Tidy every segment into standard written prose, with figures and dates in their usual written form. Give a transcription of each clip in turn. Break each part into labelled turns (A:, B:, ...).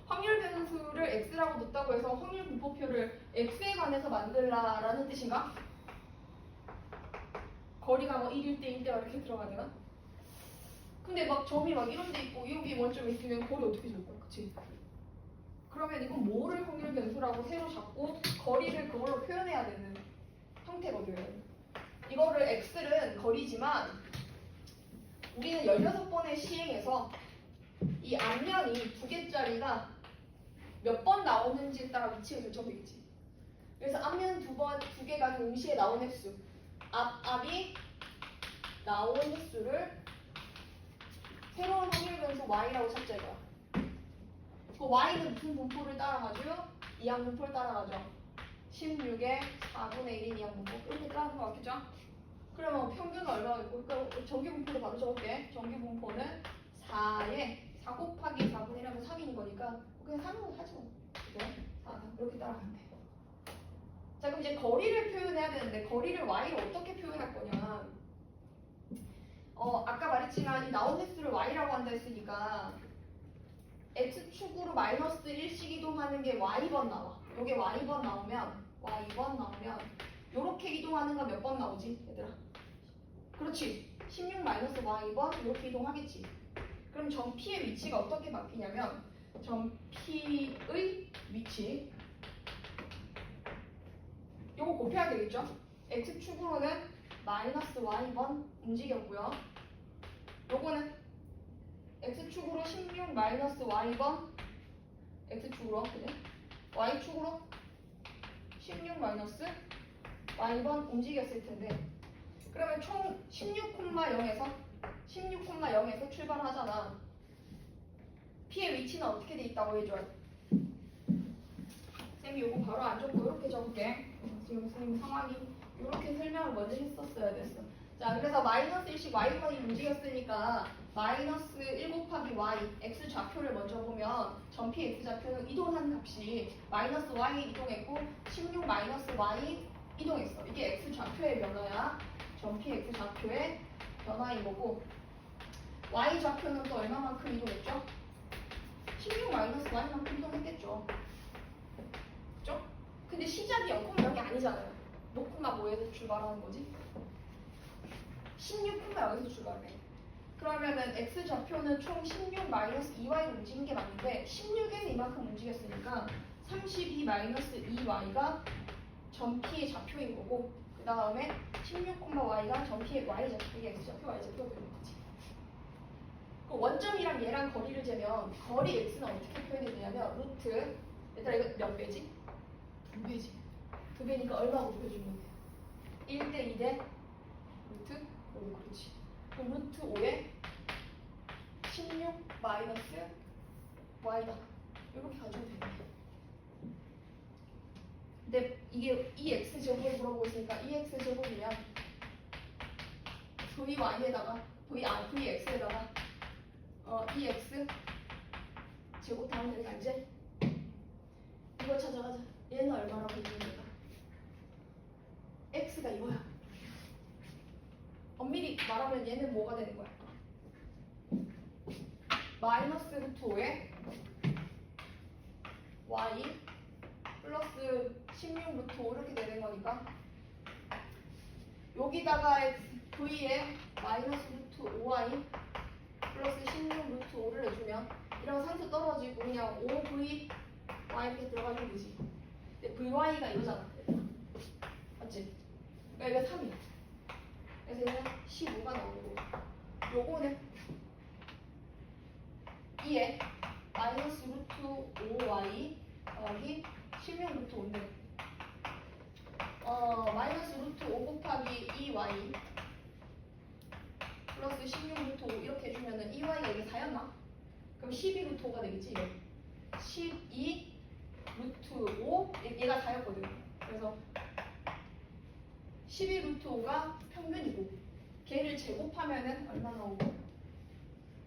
A: 확률 변수를 x라고 뒀다고 해서 확률 분포표를 x에 관해서 만들라라는 뜻인가? 거리가 뭐 1일 때 1대 이렇게 들어가잖아? 근데 막 점이 막 이런 데 있고 여기 원점 있으면 거리 어떻게 줄 거야? 그치? 그러면 이건 뭐를 확률 변수라고 새로 잡고 거리를 그걸로 표현해야 되는 형태거든. 이거를 x는 거리지만 우리는 16번의 시행에서 이 앞면이 2개짜리가 몇 번 나오는지에 따라 위치가 결정되겠지. 그래서 앞면 2개가 동시에 나온 횟수, 앞이 나온 횟수를 새로운 확률 변수 y라고 찾자 이거야. 그 y는 무슨 분포를 따라가죠? 이항 분포를 따라가죠. 16의 4분의 1인 이항 분포 이렇게 따라가는 거 같겠죠? 그러면 평균은 얼마가 있고, 그러니까 정규 분포도 바로 적을게. 정규 분포는 4에 4 곱하기 4분의 1하면 3인 거니까 그냥 3으로 하죠. 그죠? 4, 이렇게 따라가면 돼. 자, 그럼 이제 거리를 표현해야 되는데 거리를 y로 어떻게 표현할 거냐? 아까 말했지만 이 나온 횟수를 y라고 한다 했으니까 x축으로 마이너스 1씩 이동하는 게 y번 나와. 요게 y번 나오면 요렇게 이동하는 건 몇 번 나오지? 얘들아? 그렇지. 16 마이너스 y번 이렇게 이동하겠지. 그럼 점 P의 위치가 어떻게 바뀌냐면 점 P의 위치 요거 곱해야 되겠죠? x축으로는 마이너스 y번 움직였고요. 요거는 x축으로 16 마이너스 y번 x축으로 그래? y축으로 16 마이너스 y번 움직였을 텐데 그러면 총 16,0에서 출발하잖아. P의 위치는 어떻게 돼 있다고 해줘요? 쌤이 요거 바로 안 적고 이렇게 적을게. 지금 선생님 상황이 이렇게 설명을 먼저 했었어야 됐어. 자, 그래서 마이너스 1씩 y번이 움직였으니까 마이너스 1 곱하기 y x 좌표를 먼저 보면 전피 x 좌표는 이동한 값이 마이너스 y 이동했고 16 마이너스 y 이동했어. 이게 x 좌표의 변화야. 전피 x 좌표의 변화인 거고 y 좌표는 또 얼마만큼 이동했죠? 16 마이너스 y만큼 이동했겠죠. 그죠? 근데 시작이 0,0이 아니잖아요. 5,5에서 출발하는 거지. 16,0에서 출발해. 그러면은 x 좌표는 총 16 마이너스 2y로 움직인 게 맞는데 16에서 이만큼 움직였으니까 32 마이너스 2y가 전피의 좌표인 거고 그 다음에 16,y가 전피의 y좌표, x 좌표, y좌표가 되는 거지. 그 원점이랑 얘랑 거리를 재면 거리 x는 어떻게 표현이 되냐면 루트 얘들아 이거 몇 배지? 2배지. 2배니까 얼마 곱해주면 돼? 1대 2대 루트 5. 그렇지. 그럼 루트 5에 16 마이너스 y다. 이렇게 가져도 되네. 근데 이게 EX 제곱을 물어보고 있으니까 EX 제곱이면 VY에다가 VX에다가 EX 제곱 다음 되는 거 알지? 이거 찾아가자. 얘는 얼마라고 해주면 되나? X가 이거야. 엄밀히 말하면 얘는 뭐가 되는 거야? 마이너스 루트 5에 y 플러스 16 루트 5 이렇게 되는 거니까 여기다가 v에 마이너스 루트 5y 플러스 16 루트 5를 해주면 이런 산수 떨어지고 그냥 5v y 이렇게 들어가면 되지. 근데 vy가 이거잖아. 맞지? 그러니까 이거 3이야. 그래서 얘는 15가 나오는 거고 요거는 2에 마이너스 루트 5y 더하기 16 루트 5인데 마이너스 루트 5 곱하기 2y 플러스 16 루트 5 이렇게 해주면은 2y가 이게 4였나? 그럼 12 루트 5가 되겠지 이게 12 루트 5 얘가 4였거든. 그래서 12 루트 5가 평균이고 걔를 제곱하면은 얼마 나오고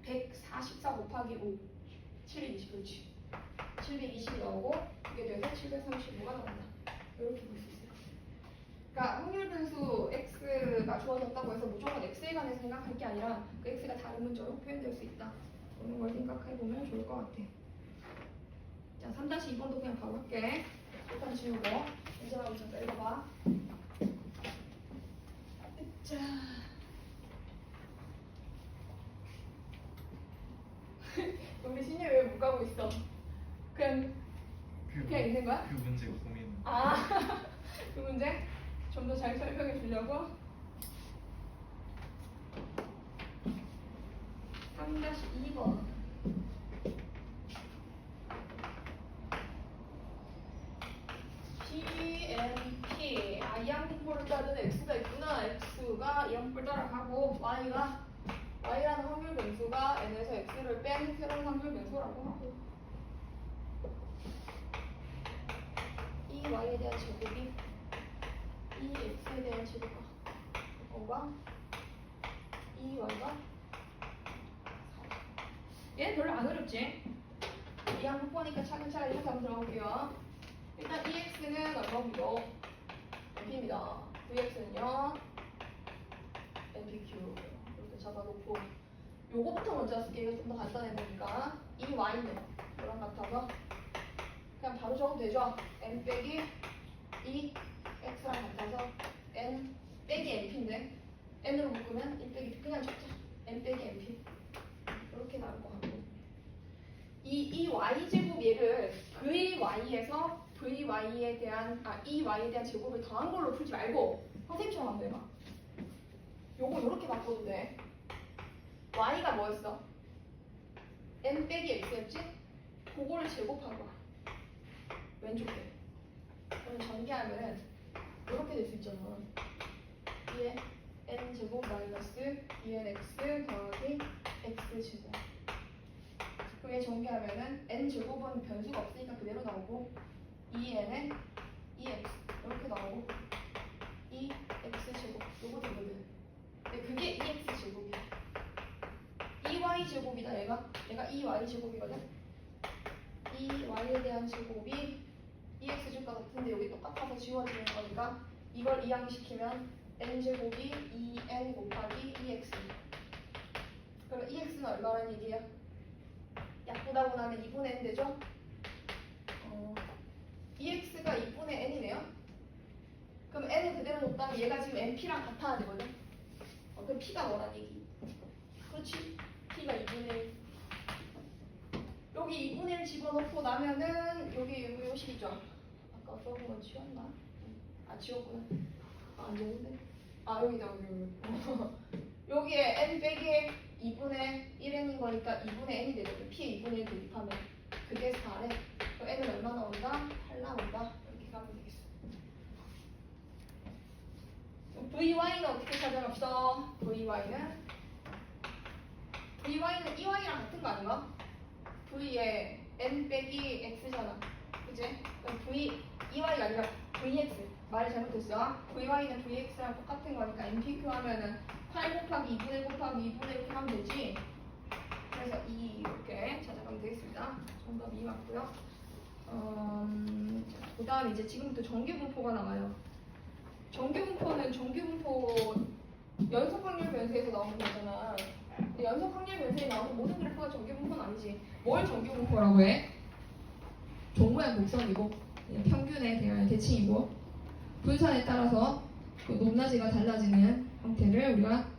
A: 144 곱하기 5 720 그렇지. 720이 나오고 이게 돼서 735가 나온다. 이렇게 볼 수 있어요. 그러니까 확률 변수 x가 주어졌다고 해서 무조건 x에 관해서 생각할 게 아니라 그 x가 다른 문자로 표현될 수 있다. 그런 걸 생각해 보면 좋을 것 같아. 자, 3-2번도 그냥 바로 할게. 일단 지우고 이제하고 잠깐 읽어봐. 자, 우리 신이 왜 못 가고 있어? 그냥 있는 거야?
B: 그 문제 고민.
A: 아, 그 문제 좀 더 잘 설명해 주려고. 3-2번. PNP. 아, 이항분포를 따르는 X가 있구나. X가 이항분포를 따라가고 Y라는 확률 변수가 N에서 X를 뺀 새로운 확률 변수라고 하고, 이 Y에 대한 제곱이 이 X에 대한 제곱과 이 Y가 얘는 별로 안 어렵지? 이 항분포니까 차근차근히 해서 한번 들어볼게요. 일단 EX는 얼마고요? NP입니다. VX는요? NPQ. 이렇게 잡아놓고 요거부터 먼저 쓸게요. 좀 더 간단해 보니까 이 Y는 이랑 같아서 그냥 바로 적으면 되죠? N 빼기 이 X랑 같아서 N 빼기 NP인데 N으로 묶으면 1 빼기 그냥 적자. N 빼기 NP 이렇게 나올 것 같고, 이 y제곱 얘를 VY에서 VY에 대한 이 Y에 대한 제곱을 더한 걸로 풀지 말고 선생님처럼 한번 해봐. 요거 요렇게 바꿔도 돼. Y가 뭐였어? N 빼기 X였지? 그거를 제곱한 거야. 왼쪽에. 그럼 전개하면은 이렇게 될 수 있잖아. 2의 N제곱 마이너스 2N X 더하기 X제곱. 그게 전개하면은 N제곱은 변수가 없으니까 그대로 나오고 2N에 2X 이렇게 나오고 2X제곱 요거 되거든. 근데 그게 2X제곱이야. 2Y제곱이다 얘가 2Y제곱이거든. 2Y에 대한 제곱이 2X제곱과 같은데 여기 똑같아서 지워지는 거니까 이걸 이항시키면 N제곱이 2N 곱하기 2X. 그러면 2X는 얼마라는 얘기야? 약분하고 나면 2분의 N 되죠? 2X가 2분의 N이네요? 그럼 N을 그대로 놓다면 얘가 지금 NP랑 같아야 되거든? 그럼 P가 뭐란 얘기? 그렇지? P가 2분의 1. 여기 2분의 1 집어넣고 나면은 여기 요식이죠? 아까 써본 거 지웠나? 지웠구나. 안 되는데? 여기다 여기. 여기에 N 빼기 2분의 1N인 거니까 2분의 N이 되거든. P에 2분의 1 대입하면 그게 4래. 그럼 N은 얼마 나온다? 8 나온다. 이렇게 가면 되겠어. VY는 어떻게 찾아갑시다? VY는 EY랑 같은 거 아닌가? V에 N 빼기 X잖아. 그치? 그럼 EY가 아니라 VX. 말을 잘못했어. VY는 VX랑 똑같은 거니까 NPQ 하면은 8 곱하기 2분의 1 곱하기 2분의 1 이렇게 하면 되지. 그래서 2 이렇게 찾아가면 되겠습니다. 정답 2 맞고요. 그 다음에 이제 지금부터 정규분포가 나와요. 정규분포는 정규분포 연속 확률 변수에서 나오는 거잖아. 연속 확률 변수에 나오는 모든 그래프가 정규분포는 아니지. 뭘 정규분포라고 해? 종모양 곡선이고 평균에 대한 대칭이고 분산에 따라서 그 높낮이가 달라지는 형태를 우리가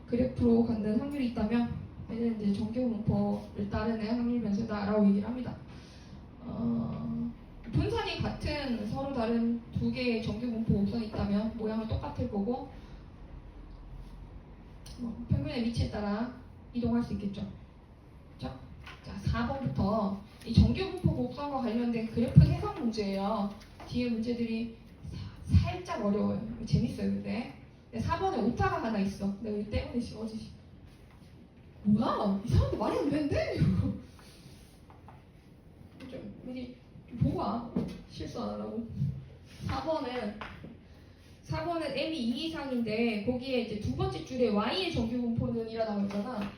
A: 그래프로 갖는 확률이 있다면 얘는 이제 정규분포를 따르는 확률 변수다라고 얘기를 합니다. 분산이 같은 서로 다른 두 개의 정규분포 곡선이 있다면 모양은 똑같을 거고 평균의 위치에 따라 이동할 수 있겠죠. 그렇죠? 자, 4번부터 이 정규분포 곡선과 관련된 그래프 해석 문제예요. 뒤에 문제들이 살짝 어려워요. 재밌어요, 근데. 4번에 오타가 하나 있어. 내가 이 때문에 어제 뭐야? 이 사람들 말이 안 되는데? 좀 미리 보고 와. 실수 안 하라고. 4번은 M이 2 이상인데 거기에 이제 두 번째 줄에 Y의 정규분포는 이라고 있잖아.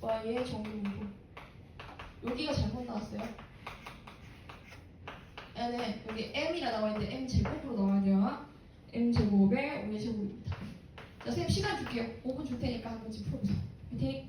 A: Y의 정규분포. 여기가 잘못 나왔어요. 얘는 여기 M이라 나와 있는데 M 제곱으로 나와야 돼요. M 제곱에 5의 제곱입니다. 자, 선생님 시간 줄게요. 5분 줄 테니까 한 번씩 풀어보세요. 화이팅!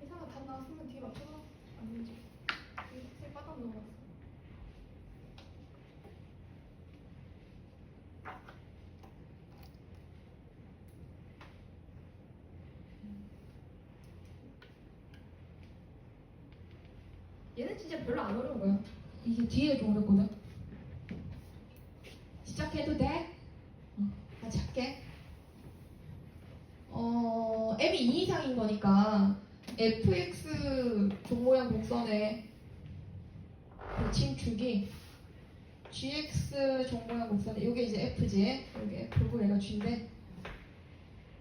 A: 이상한 답 나왔으면 뒤에 맞춰서 안 되지. 색 빠져 넘어갔어. 얘는 진짜 별로 안 어려운 거야. 이게 뒤에 좀 어렵거든. 시작해도 돼? 같이 할게. m이 2 이상인 거니까 fx 종모양 곡선의 대칭축이 gx 종모양 곡선에 요게 이제 f지. 여기 f고 얘가 g인데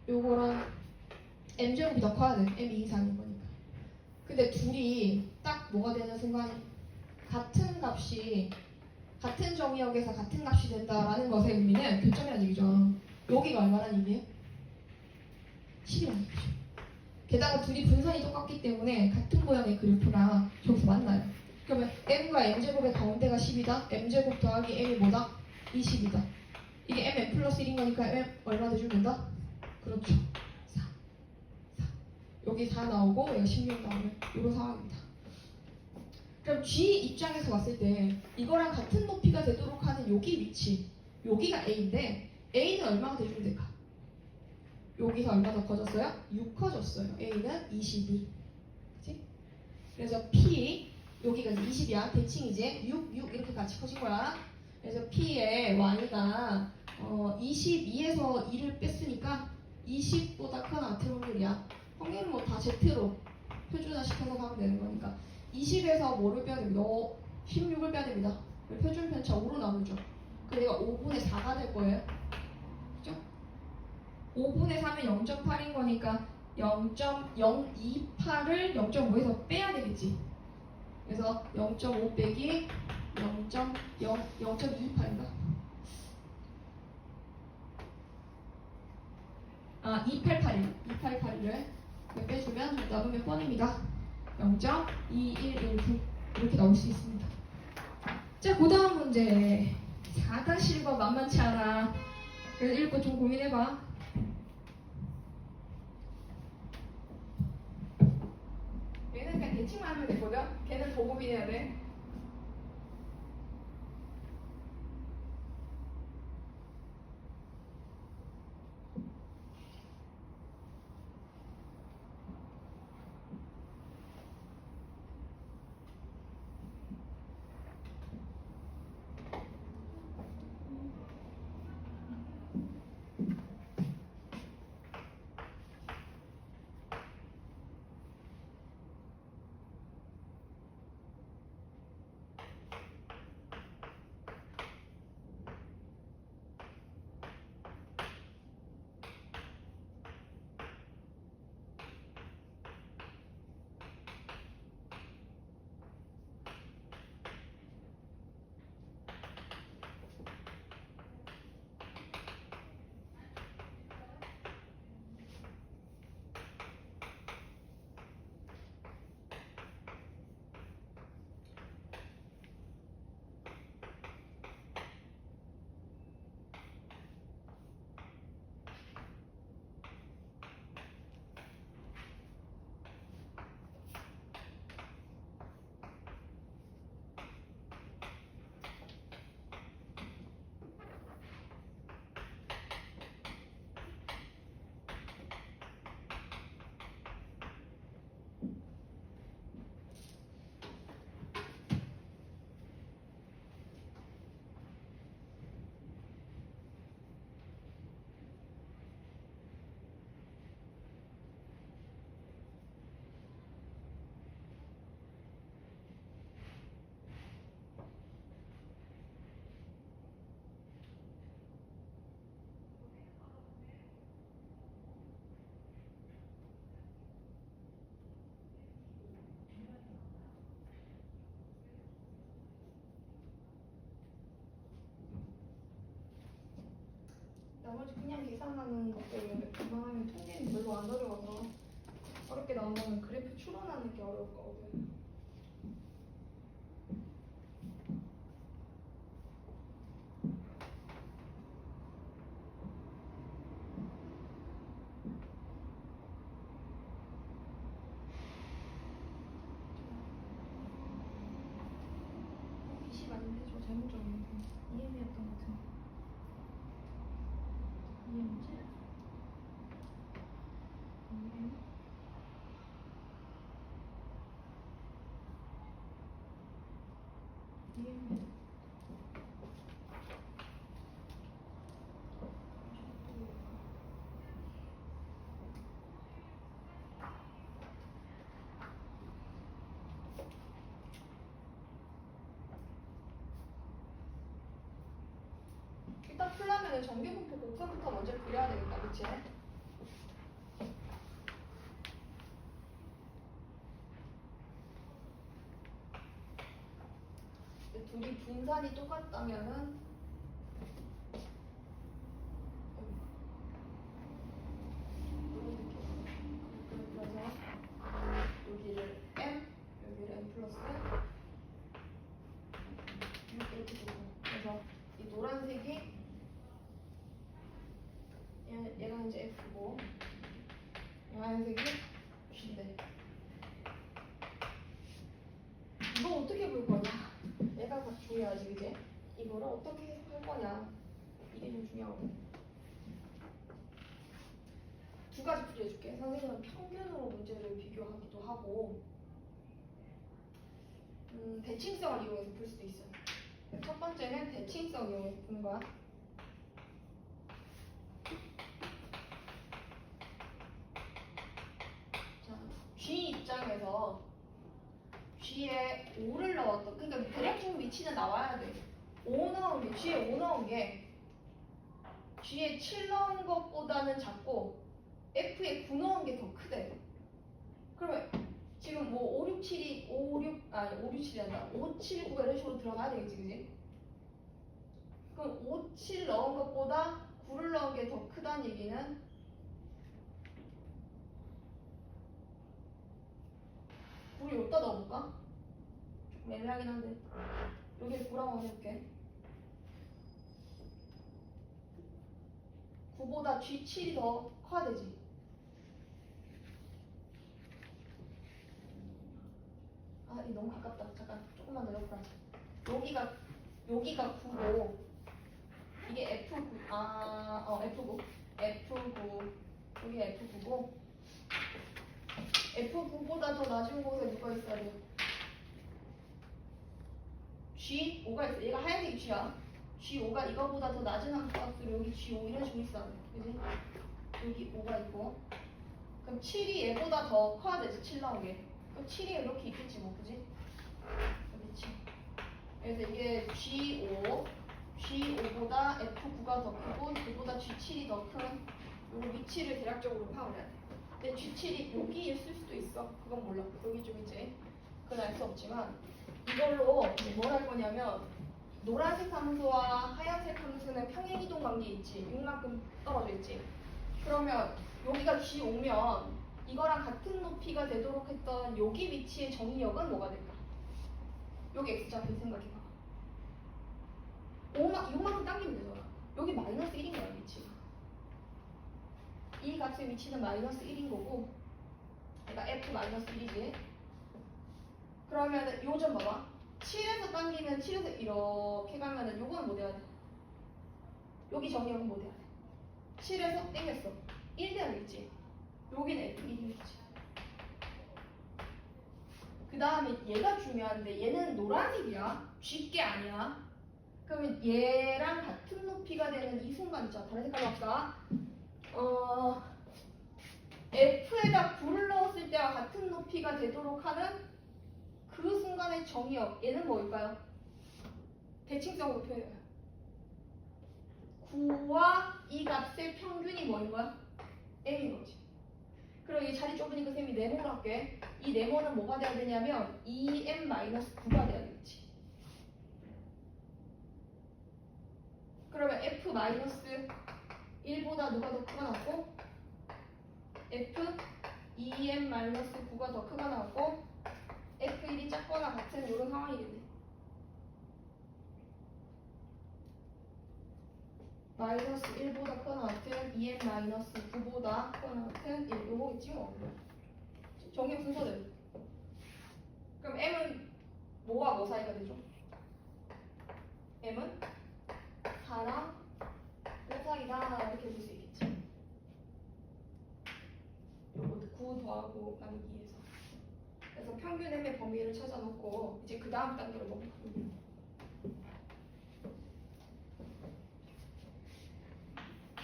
A: 요거랑 m제곱이 더 커야 돼. m 2 이상인 거니까. 근데 둘이 딱 뭐가 되는 순간 같은 값이 같은 정의역에서 같은 값이 된다라는 것의 의미는 교점이라는 얘기죠. 여기가 얼마라는 얘기예요? 10이라는 얘기죠. 게다가 둘이 분산이 똑같기 때문에 같은 모양의 그래프가 저기서 만나요. 그러면 m과 m제곱의 가운데가 10이다. m제곱 더하기 m이 뭐다? 20이다. 이게 mn 플러스 1인 거니까 m 얼마 대주면 된다? 그렇죠. 4. 여기 4 나오고 여기 16 나오면 이런 상황입니다. 그럼 G 입장에서 봤을 때 이거랑 같은 높이가 되도록 하는 여기 위치, 여기가 A인데 A는 얼마가 돼주면 될까? 여기서 얼마 더 커졌어요? 6 커졌어요. A는 22. 그치? 그래서 P, 여기가 이제 20이야. 대칭이지. 6 이렇게 같이 커진 거야. 그래서 P의 Y가 22에서 2를 뺐으니까 20보다 큰 아트 확률이야. 확률은 뭐 다 Z로 표준화시켜서 가면 되는 거니까 20에서 뭐를 빼야 됩니다. 16을 빼야 됩니다. 표준 편차 5로 나누죠. 그래서 5분의 4가 될 거예요. 그죠? 5분의 3은 0.8인 거니까 0.028을 0.5에서 빼야 되겠지. 그래서 0.5 빼기 0.28인가? 288을 빼주면 정답은 몇 번입니다. 0.2119 이렇게 나올 수 있습니다. 자, 그 다음 문제 4-1번 만만치 않아. 그래서 읽고 좀 고민해봐. 얘는 그냥 대칭만 하면 되거든. 걔는 더 고민해야 돼. 계산하는 것들을 금방 하면 통계는 별로 안 어려워서 어렵게 나온 거는 그래프 추론하는 게 어려울 거거든. BC 맞는데 저 잘못 적었는데 EM이었던 것 같은데. EM이지? EM EM 일단 풀려면은 정규분포 곡선부터 먼저 그려야 되겠다, 그치? 둘이 분산이 똑같다면은 그래서 여기를 m, 여기를 m 플러스 6 이렇게 되고, 그래서 이 노란색이 얘가 이제 f고 하얀색이 g인데 이거 어떻게 볼 거냐? 얘가 더 중요하지, 그지? 이거를 어떻게 할 거냐? 이게 좀 중요하고. 두 가지 풀이해줄게. 선생님은 평균으로 문제를 비교하기도 하고, 대칭성을 이용해서 풀 수도 있어요. 첫 번째는 대칭성 이용해서 푸는 거야. 자, G 입장에서 G에 5를 넣었던, 그러니까 대략적인 위치는 나와야 돼. 5 넣은 게, G에 5 넣은 게 G에 7 넣은 것보다는 작고 F에 9 넣은 게 더 크대. 그러면 지금 뭐 5, 6, 7이 5, 6, 아니 5, 6, 7이 아니라 5, 7, 9가 이런 식으로 들어가야 되겠지, 그지? 그럼 5, 7 넣은 것보다 9를 넣은 게 더 크다는 얘기는 9를 여기다 넣어볼까? 조금 애매하긴 한데 여기에 9라고 해볼게. 9보다 G7이 더 커야 되지. 아, 이거 너무 가깝다. 잠깐 조금만 더 옆으로 하자. 여기가 9고 이게 F9, F9 여기 F9고 F9보다 더 낮은 곳에 누가 있어야 돼? G5가 있어. 얘가 하얀색이 G야. G5가 이거보다 더 낮은 함수값으로 여기 G5 이런 식으로 있어야 돼. 그지? 여기 5가 있고 그럼 7이 얘보다 더 커야 되지. 7 나오게. 그럼 7이 이렇게 있겠지 뭐, 그지? 여기 7. 그래서 이게 G5보다 F9가 더 크고 그보다 G7이 더 큰 요 위치를 대략적으로 파악을 해야 돼. 근데 G7이 여기 있을 수도 있어. 그건 몰라. 여기 좀 이제 그건 알 수 없지만 이걸로 뭘 할 거냐면 노란색 함수와 하얀색 함수는 평행이동 관계 있지. 6만큼 떨어져 있지. 그러면 여기가 G5면 이거랑 같은 높이가 되도록 했던 여기 위치의 정의역은 뭐가 될까? 여기 X좌표 생각해봐. 6만큼 당기면 되잖아. 여기 마이너스 1인 거야, 위치가. 이 값의 위치는 마이너스 1인 거고 그러니까 F 마이너스 1이지. 그러면은 요점 봐봐. 7에서 당기면 7에서 이렇게 가면은 요거는 뭐 돼야 돼? 여기 정의역은 뭐 돼야 돼? 7에서 당겼어. 1 돼야겠지. 여기는 F1이겠지. 그 다음에 얘가 중요한데 얘는 노란색이야. G게 아니야. 그러면 얘랑 같은 높이가 되는 이 순간 있잖아. 다른 색깔로 합시다. F에다 9를 넣었을 때와 같은 높이가 되도록 하는 그 순간의 정의역. 얘는 뭘까요? 대칭성으로 표현해요. 9와 이 값의 평균이 뭐인 거야? M인 거지. 그럼 이 자리 좁으니까 쌤이 네모로 할게. 이 네모는 뭐가 돼야 되냐면 2M-9가 돼야 되겠지. 그러면 F-1보다 M보다 누가 더 크가 나왔고 F 2M-9가 더 크가 나왔고 F1이 작거나 같은 이런 상황이겠네. 마이너스 1보다 크거나 같은 2M-9보다 크거나 같은 1 요거겠지 뭐. 정의 순서대로. 그럼 M은 뭐와 뭐 사이가 되죠? M은 4랑 5 사이다 이렇게 볼 수 있겠지. 요거 9 더하고 나누기해서. 그래서 평균 M의 범위를 찾아놓고 이제 그 다음 단계로 넘어갑니다.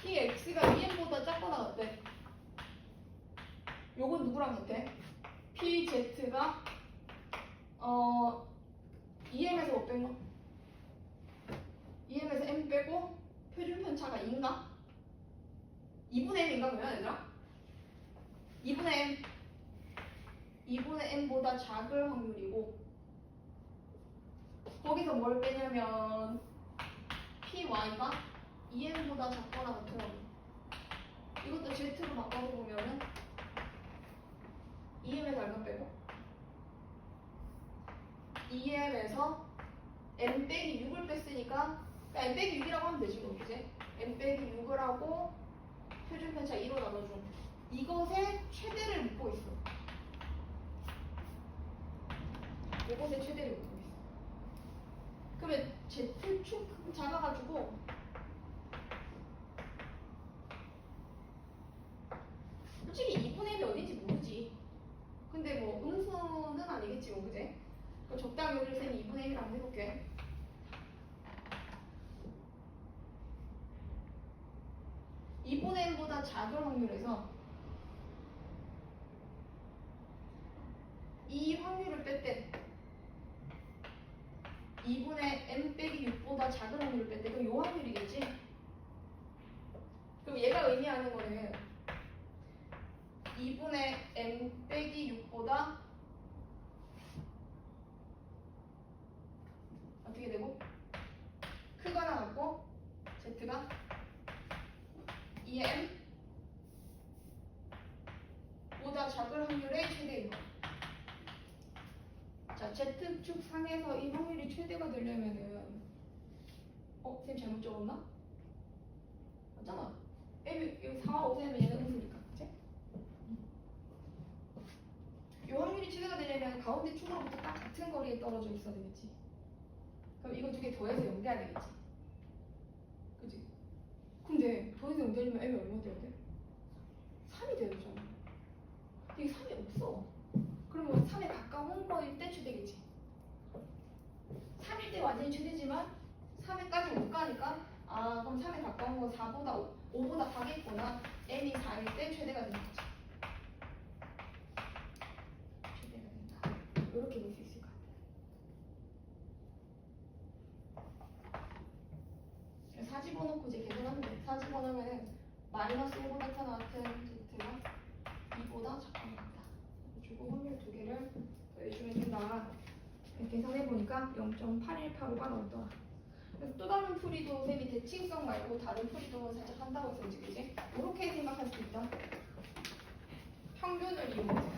A: Px가 2m보다 작거나 같대. 요건 누구랑 같아? Pz가 2m에서 뭐 빼고 2m에서 m 빼고 표준 편차가 2인가? 2분의 m인가 그러면 얘들아? 2분의 m보다 작을 확률이고 거기서 뭘 빼냐면 py가 2m보다 작거나 같은 확률. 이것도 z로 바꿔서 보면은 2m에서 얼마 빼고 2m에서 m 빼기 6을 뺐으니까 그러니까 m 빼기 6이라고 하면 되지 뭐 그지? m 빼기 6을 하고 표준 편차 2로 나눠줘. 이것의 최대를 묻고 있어. 이것의 최대를 묻고 있어. 그러면 Z축 작아가지고 솔직히 2분의 1이 어딘지 모르지. 근데 뭐 음수는 아니겠지 뭐 그지? 그 적당 요리를 셈 2분의 1이라고 해볼게. (2분의 m보다 작은 확률에서 이 확률을 뺐대. 2분의 m 빼기 6보다 작은 확률을 뺐대. 그럼 요 확률이겠지? 그럼 얘가 의미하는 거는 2분의 m 빼기 6보다 어떻게 되고? 크거나 같고 z가 2m 보다 작을 확률의 최대인 거. 자, Z축 상에서 이 확률이 최대가 되려면은 쌤 잘못 적었나? 맞잖아. 여기 4와 5 세면 얘는 음수니까 그치? 이 확률이 최대가 되려면 가운데 축으로부터 딱 같은 거리에 떨어져 있어야 되겠지. 그럼 이거 두 개 더해서 연대해야 되겠지. 그치? 근데 더해서 연대하려면 M이 얼마 돼야 돼? 3이 돼야 되잖아. 근데 이게 3이 없어. 그러면 3에 가까운 거일 때 최대겠지. 3일 때 완전히 최대지만 3회까지 못 가니까 그럼 3에 가까운 건 4보다 5보다 가겠구나. n이 4일 때 최대가 되는 거지. 최대가 된다. 이렇게 볼 수 있을 것 같아요. 4 집어넣고 이제 계산하면 돼. 4 집어넣으면 마이너스 1보다 크나 같은 z가 2보다 작은 거다. 주고 확률 두 개를 더해주면 된다. 계산해보니까 0.8185가 나오더라. 그래서 또 다른 풀이도 쌤이 대칭성 말고 다른 풀이도 살짝 한다고 했었지, 그지? 이렇게 생각할 수 있다. 평균을 이용해서.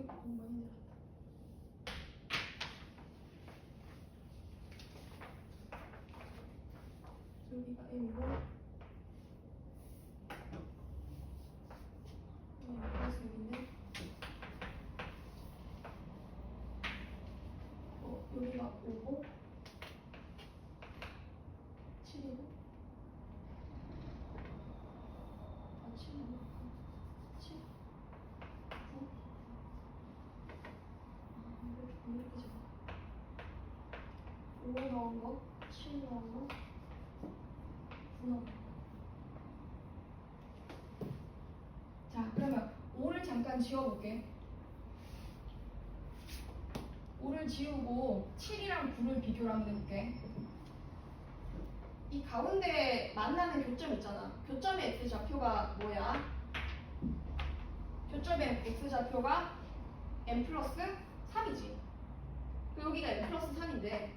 A: 너무 많이 늘었다. 여기가 M이고 플러스 6인데 여기가 5고 7이고 7이고 7 9 이렇게 적어. 5 넣은 거 7 넣은 거 9 넣은 거. 자, 그러면 5를 잠깐 지워볼게. 5를 지우고 7이랑 9를 비교를 한번 해볼게. 이 가운데 만나는 교점 있잖아. 교점의 x좌표가 뭐야? 교점의 x좌표가 m 플러스 3이지. 여기가 n 플러스 3인데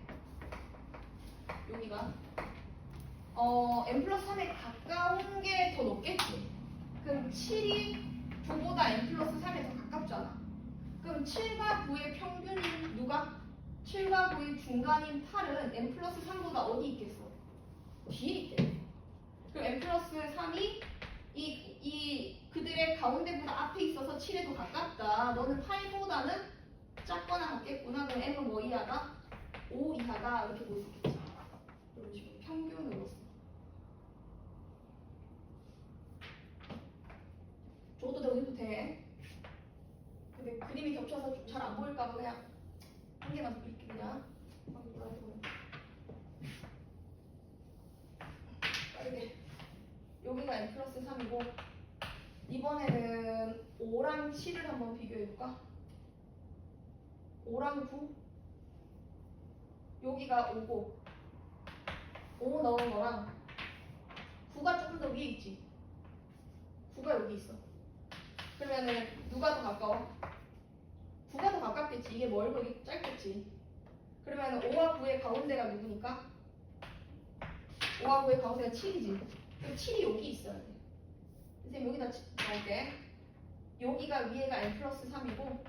A: 여기가 n 플러스 3에 가까운 게 더 높겠지. 그럼 7이 9보다 n 플러스 3에 더 가깝잖아. 그럼 7과 9의 평균인 누가? 7과 9의 중간인 8은 n 플러스 3보다 어디 있겠어? 뒤에 있겠네. 그럼 n 플러스 3이 그들의 가운데보다 앞에 있어서 7에 더 가깝다. 너는 8보다는 작거나 같겠구나. 그럼 n은 뭐 이하다? 5 이하다. 이렇게 볼 수 있겠지. 이런 식으로 평균으로서. 줘도 되고 돼. 근데 그림이 겹쳐서 좀 잘 안 보일까봐 그냥 한 개만 더 이렇게 그냥 빠르게. 여기가 n 플러스 3이고 이번에는 5랑 7을 한번 비교해볼까? 5랑 9 여기가 5고 5 넣은 거랑 9가 조금 더 위에 있지. 9가 여기 있어. 그러면은 누가 더 가까워? 9가 더 가깝겠지. 이게 멀고 이게 짧겠지. 그러면 5와 9의 가운데가 누구니까? 5와 9의 가운데가 7이지. 그럼 7이 여기 있어야 돼. 선생님 여기다 넣을게. 여기가 위에가 n 플러스 3이고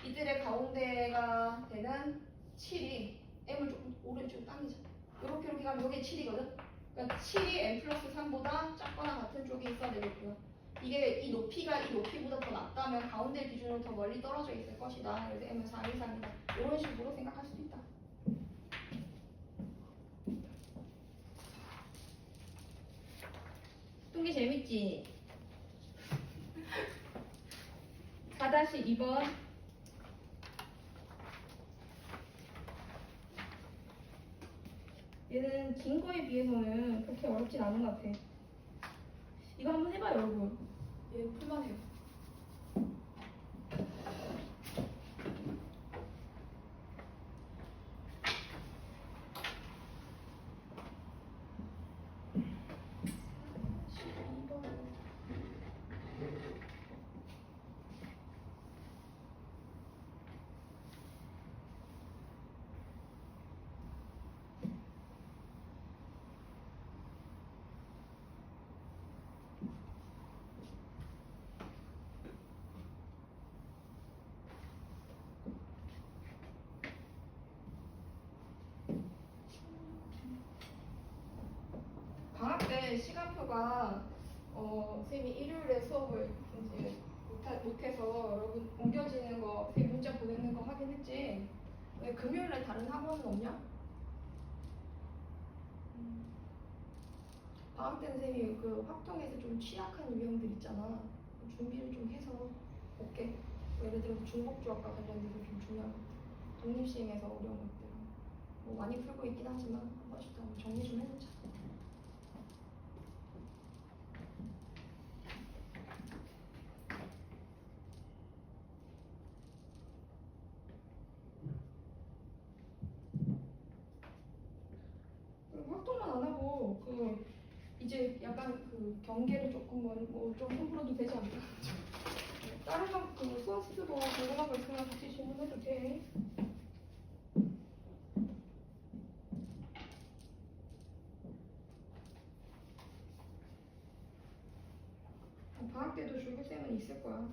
A: 이들의 가운데가 되는 7이 m을 조금 오른쪽으로 당기자. 이렇게 가면 여기 7이거든. 그러니까 7이 n 플러스 3보다 작거나 같은 쪽에 있어야 되겠고요. 이게 이 높이가 이 높이보다 더 낮다면 가운데 기준으로 더 멀리 떨어져 있을 것이다. 그래서 m은 4 이상이다. 이런 식으로 생각할 수도 있다. 뚱기 재밌지? 4-2번 얘는 긴 거에 비해서는 그렇게 어렵진 않은 것 같아. 이거 한번 해봐요, 여러분. 얘 풀만해요. 방학 때 시간표가 선생님이 일요일에 수업을 이제 못해서 여러분 옮겨지는 거 선생님 문자 보내는 거 하긴 했지. 왜 금요일에 다른 학원은 없냐? 방학 때 선생님이 그 확통에서 좀 취약한 유형들 있잖아. 준비를 좀 해서 올게. 예를 들어서 중복조합과 관련돼서 좀 중요한 것들, 독립시행에서 어려운 것들 뭐 많이 풀고 있긴 하지만 한 번씩 더 정리 좀 해놓자. 활동만 안 하고 이제 약간 경계를 조금 뭐좀 풀어도 되지 않나? 다른 수학시도도 궁금한 거 있으면 같이 질문해도 돼. 방학 때도 줄교쌤은 있을 거야.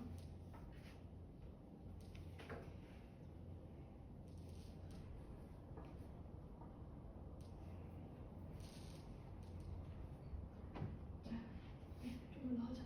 A: 좀 나가자.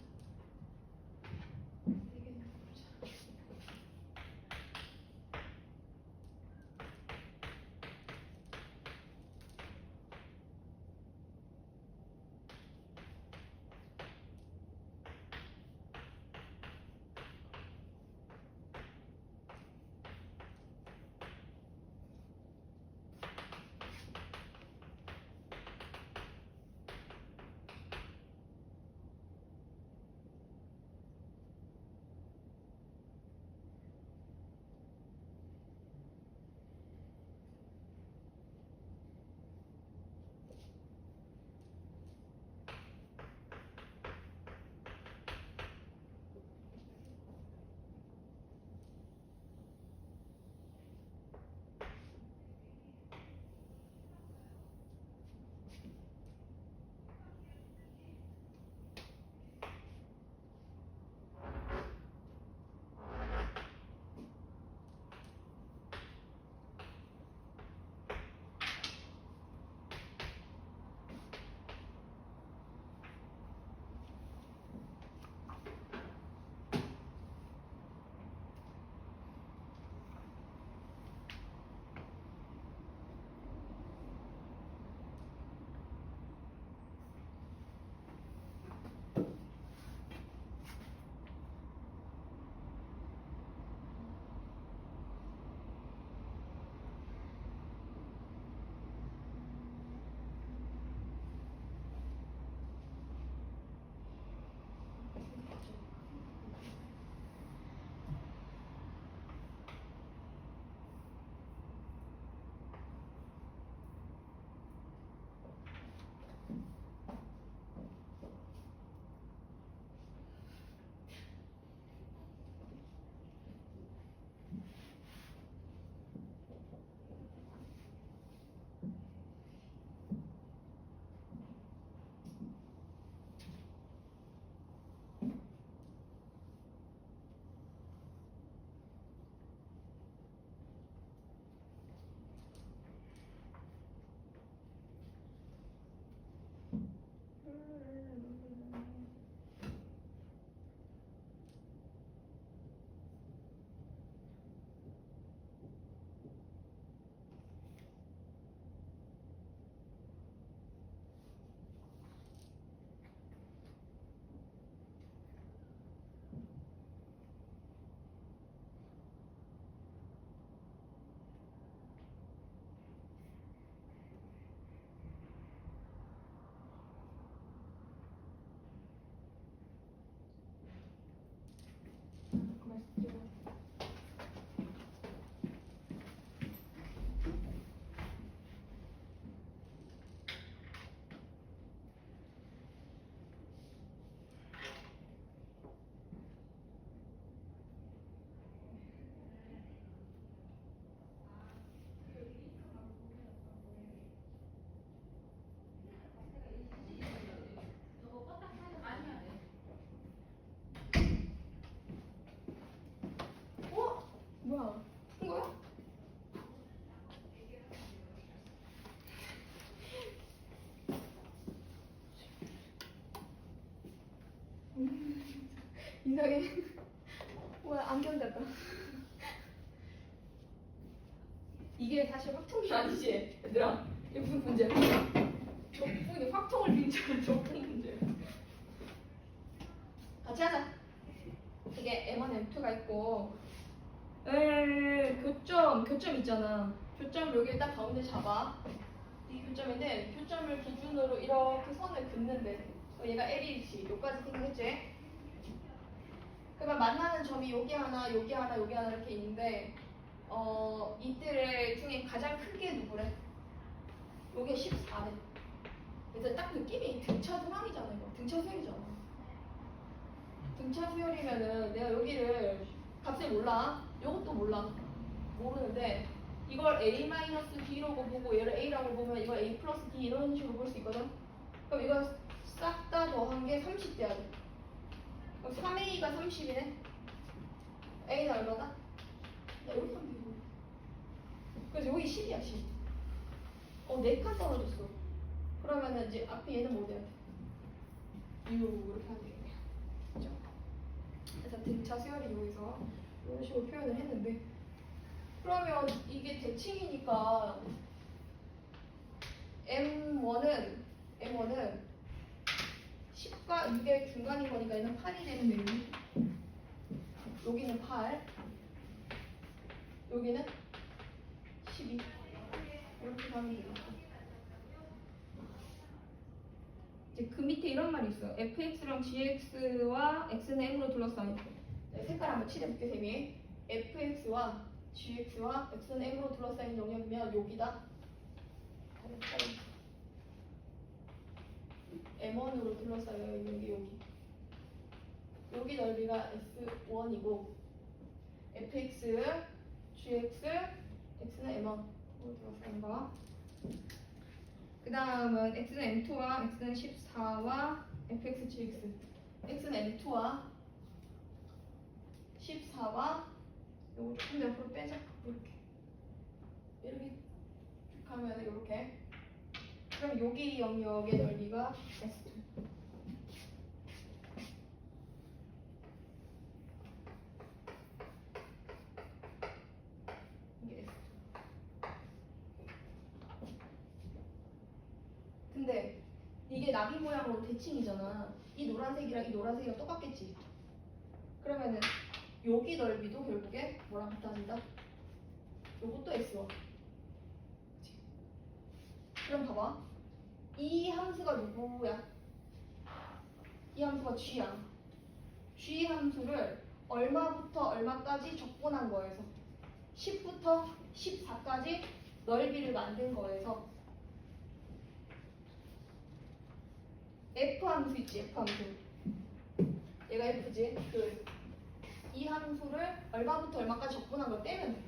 A: 굉장히 뭐야 안경 같다. 이게 사실 확통이 아니지 얘들아. 이게 무슨 문제야? 적분이 확통을 빙자한 적분 문제. 같이 하자. 이게 M1, M2가 있고 교점 있잖아. 교점 여기 딱 가운데 잡아. 이 교점인데 교점을 기준으로 이렇게 선을 긋는데 얘가 L이지. 여기까지 생겼지? 그러면 만나는 점이 여기 하나, 여기 하나, 여기 하나 이렇게 있는데 이들 중에 가장 큰 게 누구래? 요게 14래. 그래서 딱 느낌이 등차 도랑이잖아. 이거 등차 수열이잖아. 등차 수열이면은 내가 여기를 값을 몰라. 요것도 몰라. 모르는데 이걸 A-D라고 보고 얘를 A라고 보면 이걸 A 플러스 D 이런 식으로 볼 수 있거든. 그럼 이거 싹 다 더한 게 30 돼야 돼. 그럼 3A가 30이네. A는 얼마다? 야, 여기 하면 되고. 그래서 여기 10이야 10. 4칸 떨어졌어. 그러면은 이제 앞에 얘는 뭐 돼야 돼? U 이렇게 하면 되겠네. 그죠? 그래서 등차 수열이 여기서 이런 식으로 표현을 했는데 그러면 이게 대칭이니까 M1은 10과 6의 중간인 거니까 얘는 8이 되는 내용이 여기는 8 여기는 12 이렇게 가면 되겠다. 이제 그 밑에 이런 말이 있어. fx랑 gx와 x는 m으로 둘러싸인. 색깔 한번 칠해볼게 쌤이. fx와 gx와 x는 m으로 둘러싸인 영역이면 여기다. m1으로 둘러싸여 있는 게 여기. 여기 넓이가 s1이고 fx, gx, x는 m1으로 둘러싸인 거. 그 다음은 x는 m2와 x는 14와 fx, gx. x는 m2와 14와 요거 조금 더 옆으로 빼자. 이렇게 쭉 가면 이렇게. 그럼 여기 영역의 넓이가 S2. 이게 S2. 근데 이게 나비 모양으로 대칭이잖아. 이 노란색이랑 이 노란색이랑 똑같겠지. 그러면은 여기 넓이도 결국에 뭐랑 같아진다? 요것도 S1. 그치? 그럼 봐봐. 이 함수가 누구야? 이 함수가 G야. G 함수를 얼마부터 얼마까지 적분한 거에서 10부터 14까지 넓이를 만든 거에서 F 함수 있지? F 함수. 얘가 F지? 이 함수를 얼마부터 얼마까지 적분한 걸 빼면 돼.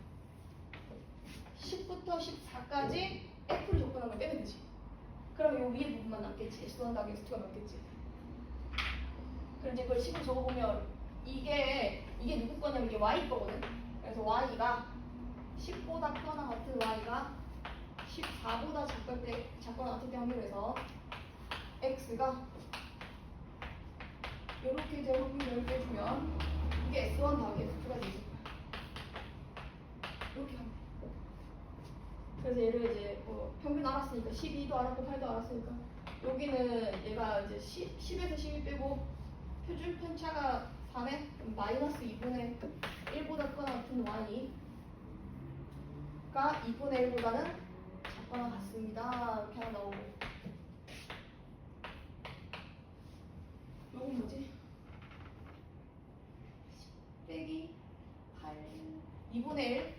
A: 10부터 14까지 F를 적분한 걸 빼면 되지. 그럼 요 위에 부분만 남겠지. S1 더하기 S2가 남겠지. 그럼 이제 그걸 식으로 적어보면 이게 누구 거냐면 이게 Y 거거든. 그래서 Y가 10보다 크거나 같은 Y가 14보다 작거나 같을 때 확률에서 X가 이렇게 제곱을 빼주면 이게 S1 더하기 S2가 되지. 이렇게 하면 돼. 그래서 얘를 이제 평균 알았으니까 12도 알았고 8도 알았으니까 여기는 얘가 이제 10에서 12 빼고 표준 편차가 3에 마이너스 2분의 1보다 크거나 같은 y가 2분의 1보다는 작거나 같습니다. 이렇게 하나 나오고 요건 뭐지? 10 빼기 8 2분의 1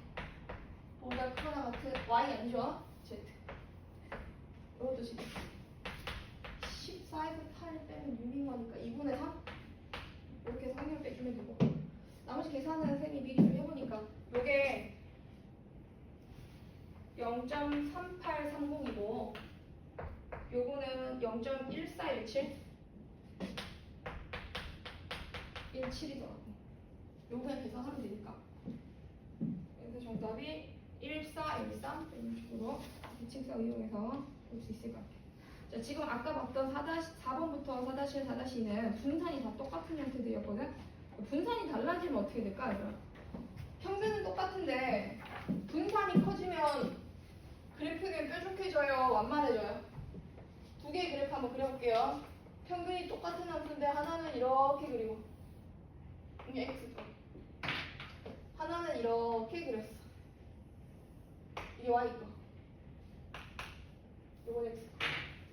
A: 보다 크거나 같은 y 아니죠? z 이것도 지금 14에서 8 빼면 6인 거니까 2분의 3 이렇게 해서 확률 빼주면 되고 나머지 계산은 쌤이 미리 좀 해보니까 요게 0.3830이고 요거는 0.1417 17이더라고. 요거 그냥 계산하면 되니까. 그래서 정답이 1413 이런 식으로 대칭성 이용해서 볼 수 있을 것 같아요. 자, 지금 아까 봤던 4번부터 4-1, 4-2는 분산이 다 똑같은 형태들이었거든. 분산이 달라지면 어떻게 될까? 얘들아? 평균은 똑같은데 분산이 커지면 그래프는 뾰족해져요? 완만해져요? 두 개의 그래프 한번 그려볼게요. 평균이 똑같은 함수인데 하나는 이렇게 그리고 이게 x죠. 하나는 이렇게 그렸어. 이게 y고 이건 x.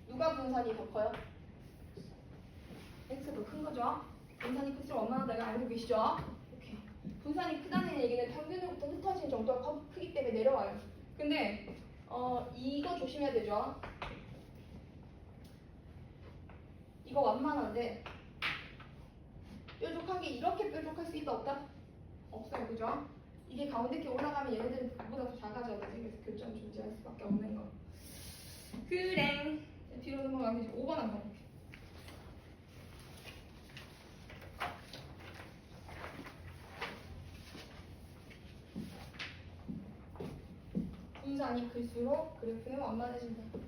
A: 누가 분산이 더 커요? x가 더 큰 거죠. 분산이 클수록 완만하다 이거 알고 계시죠? 오케이. 분산이 크다는 얘기는 평균으로부터 흩어진 정도가 크기 때문에 내려와요. 근데 이거 조심해야 되죠. 이거 완만한데 뾰족한 게 이렇게 뾰족할 수 있다 없다? 없어요. 그죠? 이게 가운데 이렇게 올라가면 얘네들은 그보다 더 작아져야 돼. 그래서 교점 존재할 수밖에 없는 거. 그래. 뒤로 넘어가면 5번 한번 볼게. 분산이 클수록 그래프는 완만해진다.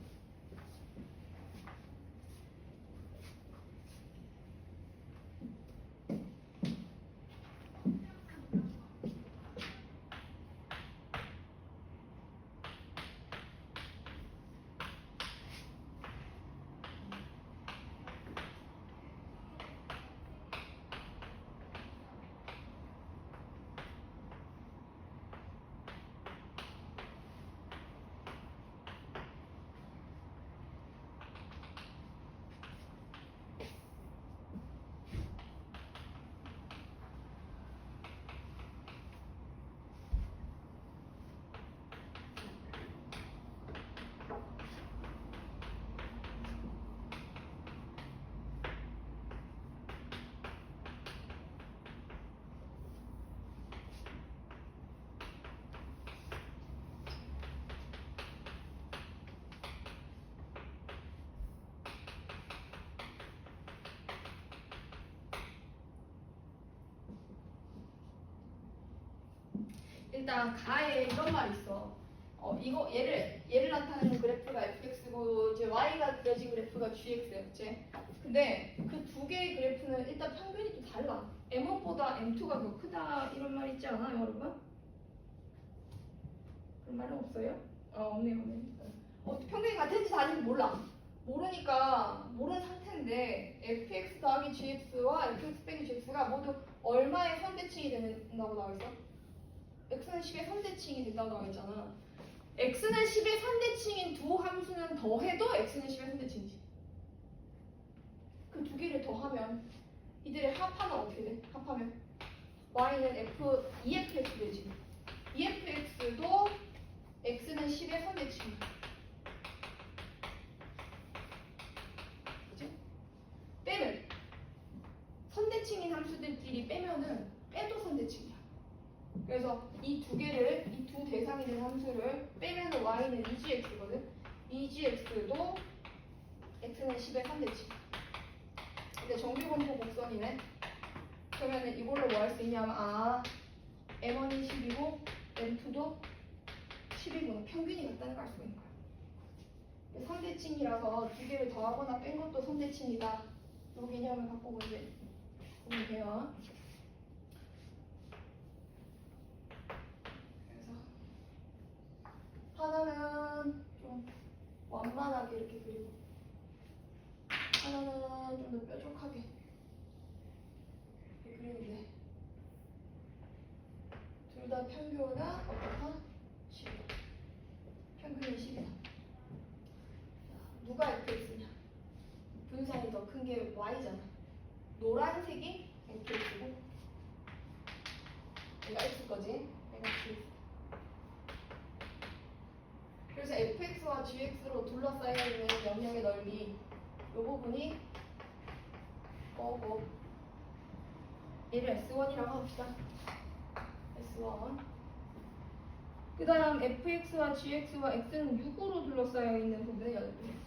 A: 일단 가에 이런 말이 있어. 이거 얘를 나타내는 그래프가 fx고 이제 y가 그려진 그래프가 gx였지. 근데 그 두 개의 그래프는 일단 평균이 또 달라. m1보다 m2가 더 크다 이런 말 있지 않아요, 여러분? 그런 말은 없어요? 없네요. 평균이 같은지 다른지 몰라. 모르니까 모르는 상태인데 fx 더하기 gx와 fx 빼기 gx가 모두 얼마의 선대칭이 된다고 나와 있어? x는 10의 선대칭이 된다고 나와 있잖아. x는 10의 선대칭인 두 함수는 더해도 x는 10의 선대칭이지. 그 두 개를 더하면 이들의 합하면 어떻게 돼? 합하면 y는 2fx 되지. 2fx도 x는 10의 선대칭이야. 그치? 빼면 선대칭인 함수들끼리 빼면은 빼도 선대칭이야. 그래서 이 두 개를, 이 두 대상이 된 함수를 빼면 y는 2gx거든. 2gx도 x는 10의 3대칭. 근데 정규분포 곡선이네. 그러면 이걸로 뭐 할 수 있냐면 m1이 10이고 m2도 10이구나. 평균이 같다는 걸 알 수가 있는 거야. 3대칭이라서 두 개를 더하거나 뺀 것도 3대칭이다. 이 개념을 갖고 보면 돼요. 하나는 좀 완만하게 이렇게 그리고 하나는 좀 더 뾰족하게 이렇게 그리는데 둘 다 평균은 어떻다? 10. 평균이 10이다. 누가 fx냐? 분산이 더 큰 게 y잖아. 노란색이 fx고 얘가 x거지. 얘가 gx. 그래서 fx와 gx로 둘러싸여 있는 영역의 넓이 이 부분이 뭐고 얘를 S1이라고 합시다. S1. 그 다음 fx와 gx와 x는 6으로 둘러싸여 있는 부분의 넓이.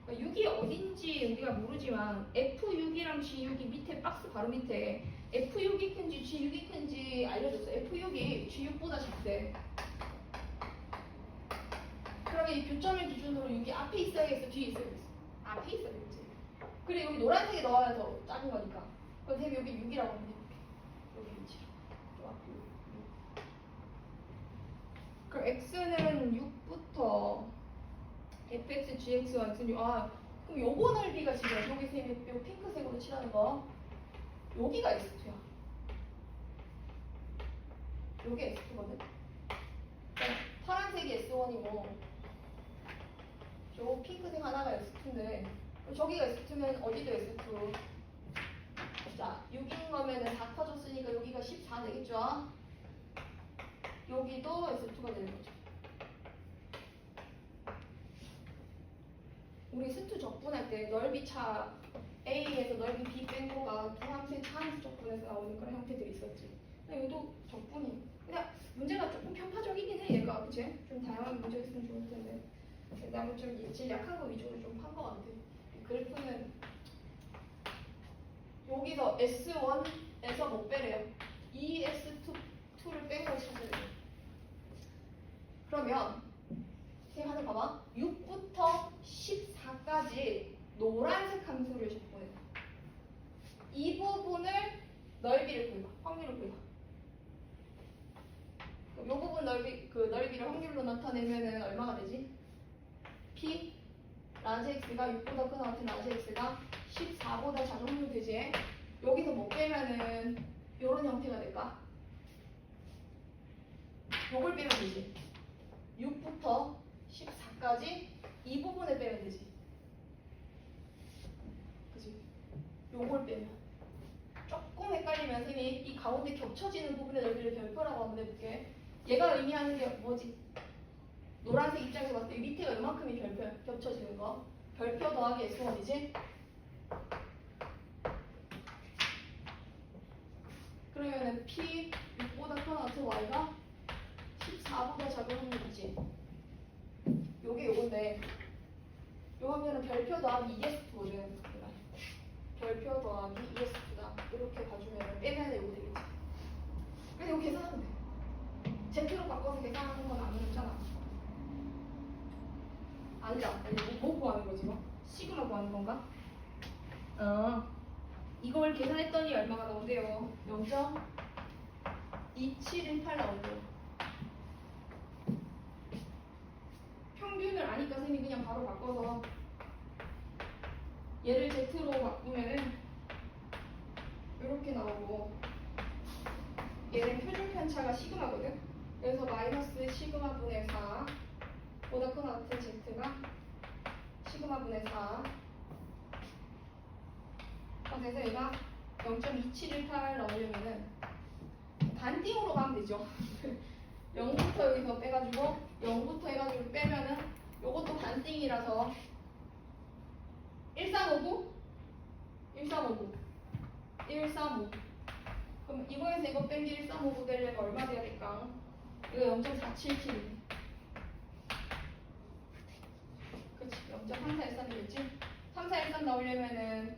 A: 그러니까 6이 어딘지 우리가 모르지만 F6이랑 G6이 밑에 박스 바로 밑에 F6이 큰지 G6이 큰지 알려줬어. F6이 G6보다 작대. 그러면 이 교점을 기준으로 6이 앞에 있어야겠어? 뒤에 있어야겠어? 앞에 있어야겠지. 그래 여기 노란색에 넣어야 더 작은 거니까. 그럼 대비 여기 6이라고 하면 돼. 그럼 x는 6부터 fx, gx, yx는 6. 아, 그럼 요거 넓이가 지금 여기 쌤이 요 핑크색으로 칠하는 거 여기가 x2야. 요게 x2거든. 파란색이 S1이고 저 핑크색 하나가 S2인데 저기가 S2면 어디도 S2. 자, 6인 거면은 4 터졌으니까 여기가 14 되겠죠? 여기도 S2가 되는 거죠. 우리 스투 적분할 때 넓이 차 A에서 넓이 B 뺀 거가 두 함수의 차함수 적분에서 나오는 그런 형태들이 있었지. 근데 얘도 적분이. 그냥 문제가 조금 편파적이긴 해, 얘가. 그치? 좀 다양한 문제가 있으면 좋을 텐데. 나는 좀 제일 약한 거 위주로 좀 판 거 같아. 그래프는 여기서 S1에서 못 빼래요. 이 S2를 뺀 걸 찾아야 돼. 그러면 선생님 하나 봐봐. 6부터 14까지 노란색 함수를 적분해. 이 부분을 넓이를 구해봐. 확률을 구해봐. 이 부분 넓이를 확률로 나타내면은 얼마가 되지? P 라지 x가 6보다 크다 같은 라지 x가 14보다 작은 확률 되지? 여기서 못 빼면은 이런 형태가 될까? 요걸 빼면 되지. 6부터 14까지 이 부분을 빼면 되지. 그치? 요걸 빼면. 조금 헷갈리면 선생님이 이 가운데 겹쳐지는 부분의 넓이를 별표라고 한번 해볼게. 얘가 의미하는 게 뭐지? 노란색 입장에서 봤을 때 밑에가 이만큼이 별표, 겹쳐지는 거. 별표 더하기 S1이지? 그러면은 P 6보다 크거나 같은 Y가 14보다 작은 확률이지. 요게 요건데 요 확률은 별표 더하기 ES2거든. 별표 더하기 ES2다. 이렇게 봐주면 빼면 요거 되겠지. 그래서 이거 계산하면 돼. Z로 바꿔서 계산하는 건 안 어렵잖아. 아니다. 뭐 구하는 거지 뭐? 시그마 구하는 건가? 이걸 계산했더니 얼마가 나온대요? 0.2718 나온대요. 평균을 아니까 쌤이 그냥 바로 바꿔서 얘를 Z로 바꾸면은 이렇게 나오고 얘는 표준 편차가 시그마거든. 그래서 마이너스 시그마 분의 4 보다 크거나 같은 Z가 시그마 분의 4. 그래서 얘가 0.2718 나오려면은 반띵으로 가면 되죠. 0부터 여기서 빼가지고 0부터 해가지고 빼면은 요것도 반띵이라서 1359 1359 135. 그럼 이거에서 이거 뺀 게 1359 되려면 얼마 돼야 될까? 이거 0.477. 그치, 0.3413이겠지? 3413 나오려면은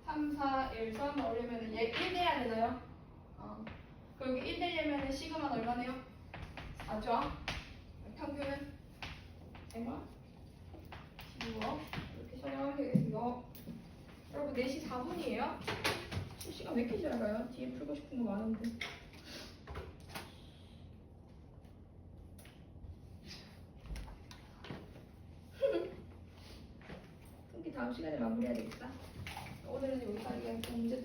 A: 3413 나오려면은 얘 1 돼야 되나요? 그럼 여기 1 되려면은 시그마는 얼마네요? 4죠? 평균은 얼마? 15. 이렇게 설명하면 되겠습니다. 여러분 4시 4분이에요? 시간 왜 이렇게 짧아요? 뒤에 풀고 싶은 거 많은데. 다음 시간에 마무리해야 되겠다. 오늘은 여기까지 문제들